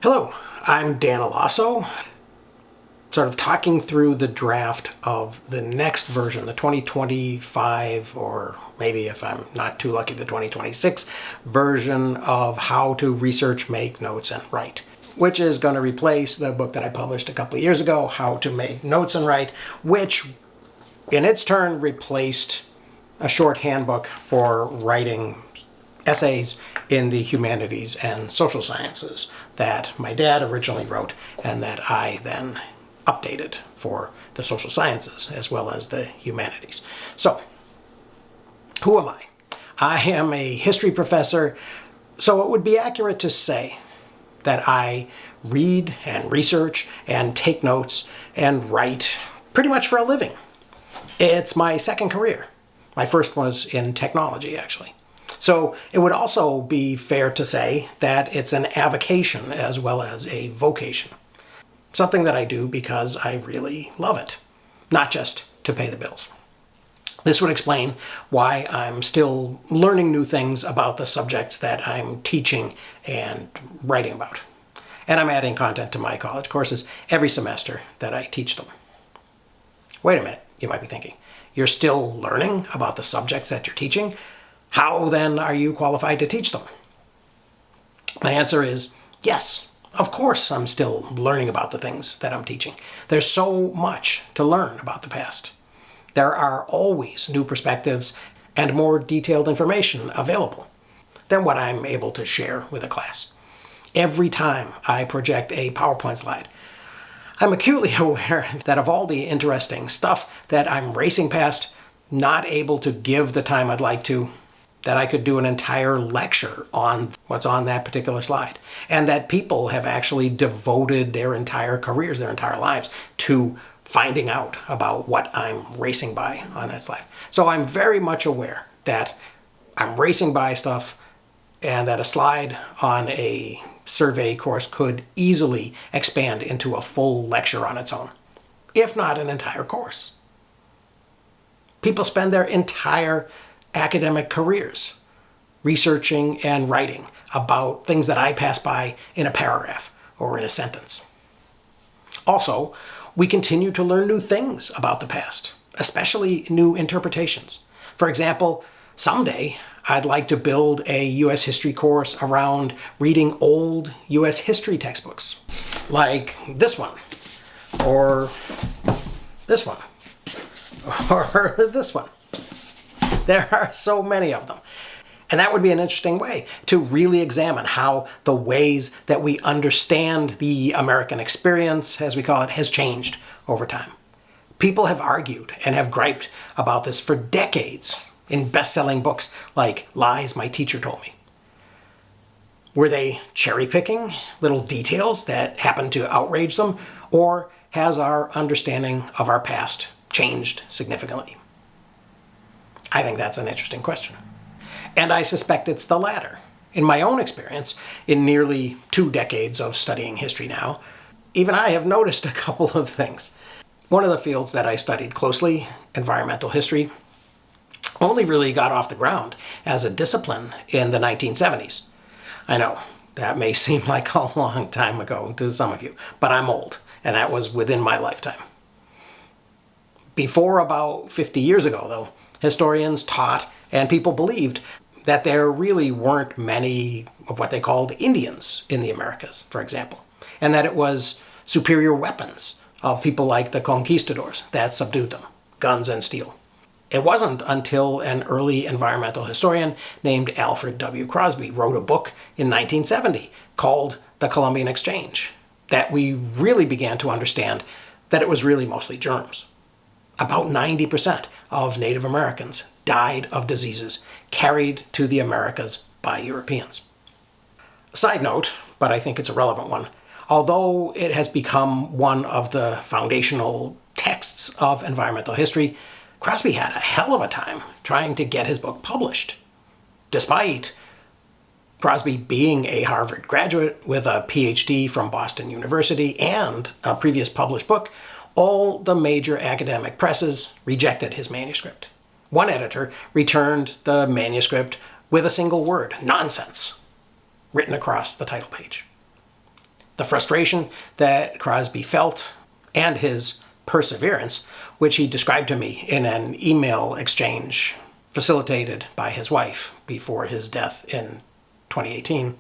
Hello, I'm Dan Alasso, sort of talking through the draft of the next version, the 2025, or maybe if I'm not too lucky, the 2026 version of How to Research, Make Notes, and Write, which is going to replace the book that I published a couple of years ago, How to Make Notes and Write, which in its turn replaced a short handbook for writing essays in the humanities and social sciences that my dad originally wrote and that I then updated for the social sciences as well as the humanities. So, who am I? I am a history professor, so it would be accurate to say that I read and research and take notes and write pretty much for a living. It's my second career. My first was in technology, actually. So it would also be fair to say that it's an avocation as well as a vocation. Something that I do because I really love it, not just to pay the bills. This would explain why I'm still learning new things about the subjects that I'm teaching and writing about. And I'm adding content to my college courses every semester that I teach them. Wait a minute, you might be thinking. You're still learning about the subjects that you're teaching? How then are you qualified to teach them? My answer is yes. Of course I'm still learning about the things that I'm teaching. There's so much to learn about the past. There are always new perspectives and more detailed information available than what I'm able to share with a class. Every time I project a PowerPoint slide, I'm acutely aware that of all the interesting stuff that I'm racing past, not able to give the time I'd like to, that I could do an entire lecture on what's on that particular slide, and that people have actually devoted their entire careers, their entire lives, to finding out about what I'm racing by on that slide. So I'm very much aware that I'm racing by stuff and that a slide on a survey course could easily expand into a full lecture on its own, if not an entire course. People spend their entire academic careers researching and writing about things that I pass by in a paragraph or in a sentence. Also, we continue to learn new things about the past, especially new interpretations. For example, someday I'd like to build a U.S. history course around reading old U.S. history textbooks, like this one, or this one, or this one. There are so many of them. And that would be an interesting way to really examine how the ways that we understand the American experience, as we call it, has changed over time. People have argued and have griped about this for decades in best-selling books like Lies My Teacher Told Me. Were they cherry-picking little details that happened to outrage them, or has our understanding of our past changed significantly? I think that's an interesting question. And I suspect it's the latter. In my own experience, in nearly 2 decades of studying history now, even I have noticed a couple of things. One of the fields that I studied closely, environmental history, only really got off the ground as a discipline in the 1970s. I know, that may seem like a long time ago to some of you, but I'm old, and that was within my lifetime. Before about 50 years ago, though, historians taught and people believed that there really weren't many of what they called Indians in the Americas, for example, and that it was superior weapons of people like the conquistadors that subdued them, guns and steel. It wasn't until an early environmental historian named Alfred W. Crosby wrote a book in 1970 called The Columbian Exchange that we really began to understand that it was really mostly germs. About 90% of Native Americans died of diseases carried to the Americas by Europeans. Side note, but I think it's a relevant one, although it has become one of the foundational texts of environmental history, Crosby had a hell of a time trying to get his book published. Despite Crosby being a Harvard graduate with a PhD from Boston University and a previous published book, all the major academic presses rejected his manuscript. One editor returned the manuscript with a single word, nonsense, written across the title page. The frustration that Crosby felt and his perseverance, which he described to me in an email exchange facilitated by his wife before his death in 2018,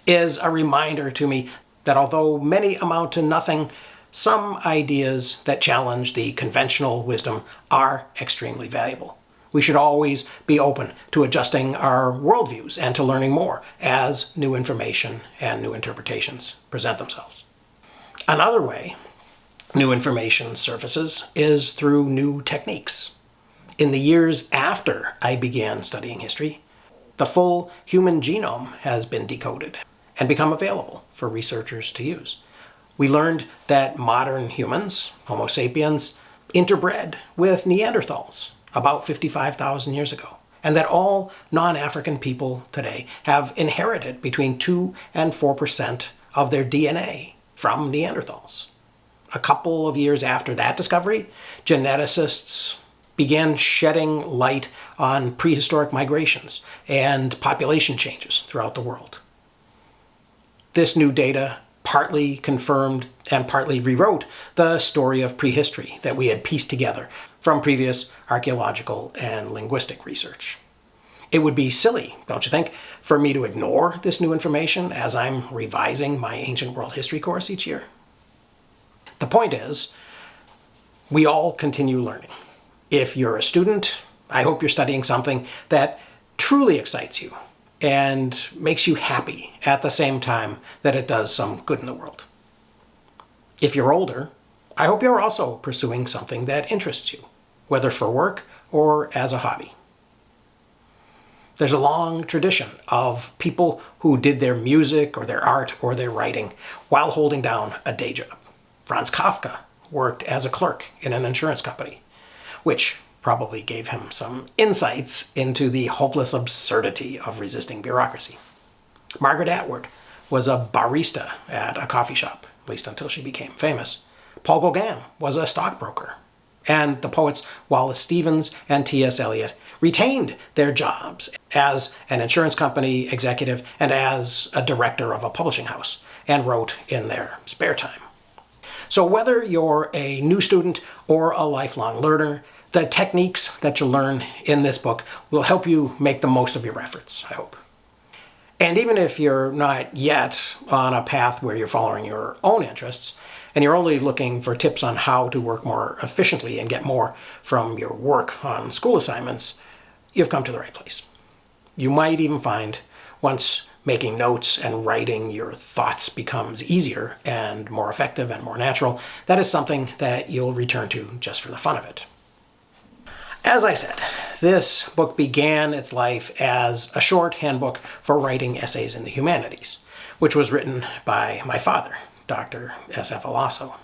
is a reminder to me that although many amount to nothing, some ideas that challenge the conventional wisdom are extremely valuable. We should always be open to adjusting our worldviews and to learning more as new information and new interpretations present themselves. Another way new information surfaces is through new techniques. In the years after I began studying history, the full human genome has been decoded and become available for researchers to use. We learned that modern humans, Homo sapiens, interbred with Neanderthals about 55,000 years ago, and that all non-African people today have inherited between 2 and 4% of their DNA from Neanderthals. A couple of years after that discovery, geneticists began shedding light on prehistoric migrations and population changes throughout the world. This new data partly confirmed and partly rewrote the story of prehistory that we had pieced together from previous archaeological and linguistic research. It would be silly, don't you think, for me to ignore this new information as I'm revising my ancient world history course each year? The point is, we all continue learning. If you're a student, I hope you're studying something that truly excites you and makes you happy at the same time that it does some good in the world. If you're older, I hope you're also pursuing something that interests you, whether for work or as a hobby. There's a long tradition of people who did their music or their art or their writing while holding down a day job. Franz Kafka worked as a clerk in an insurance company, which probably gave him some insights into the hopeless absurdity of resisting bureaucracy. Margaret Atwood was a barista at a coffee shop, at least until she became famous. Paul Gauguin was a stockbroker. And the poets Wallace Stevens and T.S. Eliot retained their jobs as an insurance company executive and as a director of a publishing house, and wrote in their spare time. So whether you're a new student or a lifelong learner, the techniques that you learn in this book will help you make the most of your efforts, I hope. And even if you're not yet on a path where you're following your own interests, and you're only looking for tips on how to work more efficiently and get more from your work on school assignments, you've come to the right place. You might even find, once making notes and writing your thoughts becomes easier and more effective and more natural, that is something that you'll return to just for the fun of it. As I said, this book began its life as a short handbook for writing essays in the humanities, which was written by my father, Dr. S.F. Alasso,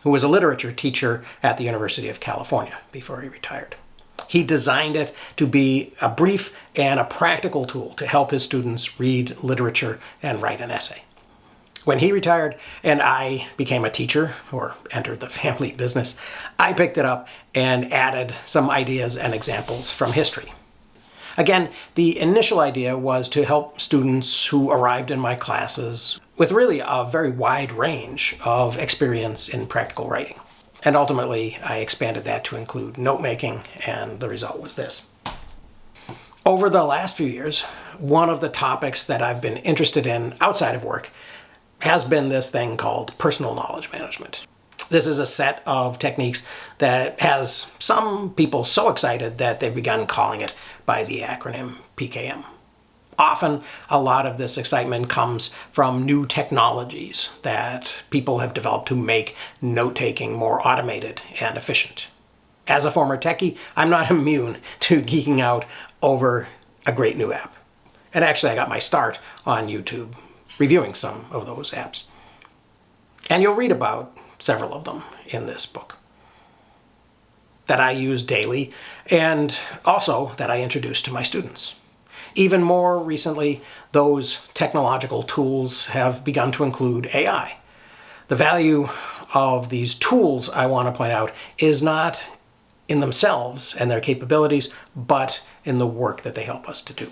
who was a literature teacher at the University of California before he retired. He designed it to be a brief and a practical tool to help his students read literature and write an essay. When he retired and I became a teacher, or entered the family business, I picked it up and added some ideas and examples from history. Again, the initial idea was to help students who arrived in my classes with really a very wide range of experience in practical writing. And ultimately, I expanded that to include note-making, and the result was this. Over the last few years, one of the topics that I've been interested in outside of work has been this thing called personal knowledge management. This is a set of techniques that has some people so excited that they've begun calling it by the acronym PKM. Often, a lot of this excitement comes from new technologies that people have developed to make note-taking more automated and efficient. As a former techie, I'm not immune to geeking out over a great new app. And actually, I got my start on YouTube reviewing some of those apps. And you'll read about several of them in this book that I use daily and also that I introduce to my students. Even more recently, those technological tools have begun to include AI. The value of these tools, I want to point out, is not in themselves and their capabilities, but in the work that they help us to do.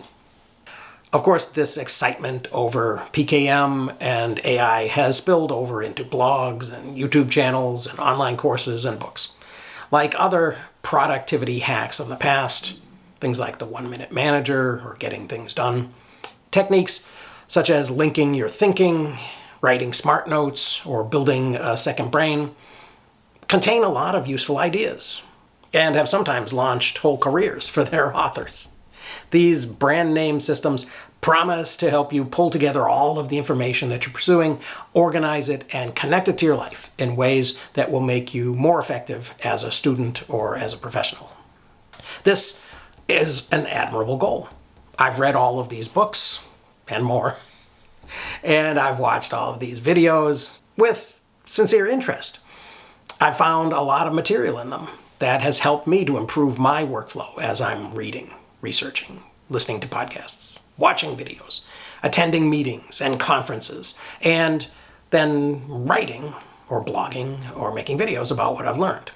Of course, this excitement over PKM and AI has spilled over into blogs and YouTube channels and online courses and books. Like other productivity hacks of the past, things like the 1-minute manager or getting things done, techniques such as linking your thinking, writing smart notes, or building a second brain contain a lot of useful ideas and have sometimes launched whole careers for their authors. These brand name systems promise to help you pull together all of the information that you're pursuing, organize it, and connect it to your life in ways that will make you more effective as a student or as a professional. This is an admirable goal. I've read all of these books and more, and I've watched all of these videos with sincere interest. I've found a lot of material in them that has helped me to improve my workflow as I'm reading, researching, listening to podcasts, watching videos, attending meetings and conferences, and then writing or blogging or making videos about what I've learned.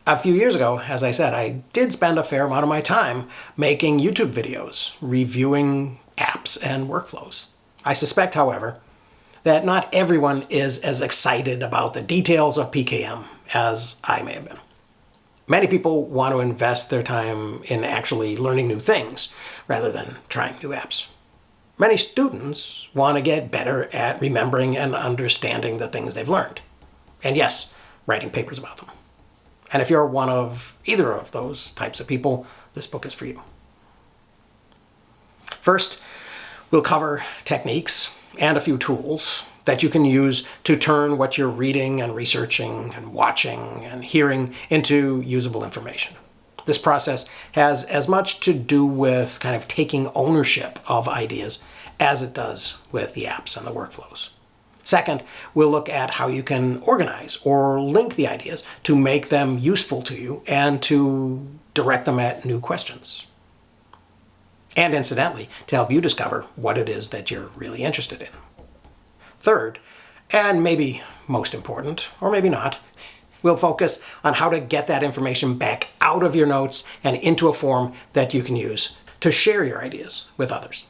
A few years ago, as I said, I did spend a fair amount of my time making YouTube videos, reviewing apps and workflows. I suspect, however, that not everyone is as excited about the details of PKM as I may have been. Many people want to invest their time in actually learning new things rather than trying new apps. Many students want to get better at remembering and understanding the things they've learned. And yes, writing papers about them. And if you're one of either of those types of people, this book is for you. First, we'll cover techniques and a few tools that you can use to turn what you're reading and researching and watching and hearing into usable information. This process has as much to do with kind of taking ownership of ideas as it does with the apps and the workflows. Second, we'll look at how you can organize or link the ideas to make them useful to you and to direct them at new questions. And incidentally, to help you discover what it is that you're really interested in. Third, and maybe most important, or maybe not, we'll focus on how to get that information back out of your notes and into a form that you can use to share your ideas with others.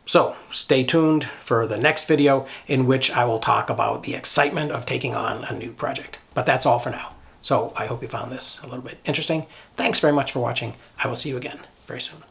So stay tuned for the next video in which I will talk about the excitement of taking on a new project. But that's all for now. So I hope you found this a little bit interesting. Thanks very much for watching. I will see you again very soon.